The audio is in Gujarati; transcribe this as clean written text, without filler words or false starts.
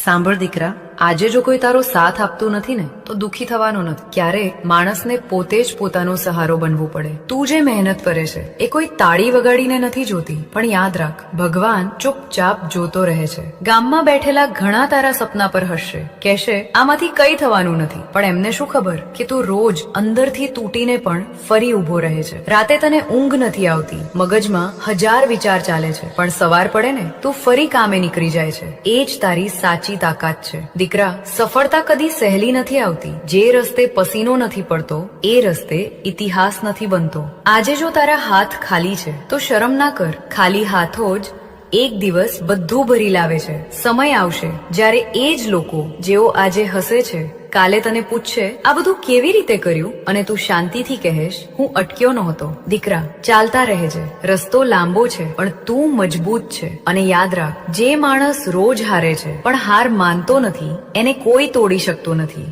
સાંભળ દીકરા, આજે જો કોઈ તારો સાથ આપતું નથી ને તો દુઃખી થવાનો નથી. ક્યારેક માણસને પોતે જ પોતાનો સહારો બનવું પડે. તું જે મહેનત કરે છે એ કોઈ તાળી વગાડીને નથી જોતી, પણ યાદ રાખ, ભગવાન ચૂપચાપ જોતો રહે છે. ગામમાં બેઠેલા ઘણા તારા સપના પર હસશે, કહેશે આમાંથી કઈ થવાનું નથી, પણ એમને શું ખબર કે તું રોજ અંદરથી તૂટીને પણ ફરી ઊભો રહે છે. રાતે તને ઊંઘ નથી આવતી, મગજમાં હજાર વિચાર ચાલે છે, પણ સવાર પડે ને તું ફરી કામે નીકળી જાય છે. એ જ તારી સાચી તાકાત છે. દીકરા, સફળતા કદી સહેલી નથી આવતી. જે રસ્તે પસીનો નથી પડતો એ રસ્તે ઇતિહાસ નથી બનતો. આજે જો તારા હાથ ખાલી છે તો શરમ ના કર. ખાલી હાથો જ એક દિવસ બધું ભરી લાવે છે. સમય આવશે જ્યારે એ જ લોકો જેઓ આજે હસે છે કાલે તને પૂછશે આ બધું કેવી રીતે કર્યું, અને તું શાંતિથી કહેશ હું અટક્યો નહોતો. દીકરા, ચાલતા રહેજે. રસ્તો લાંબો છે પણ તું મજબૂત છે. અને યાદ રાખ, જે માણસ રોજ હારે છે પણ હાર માનતો નથી એને કોઈ તોડી શકતો નથી.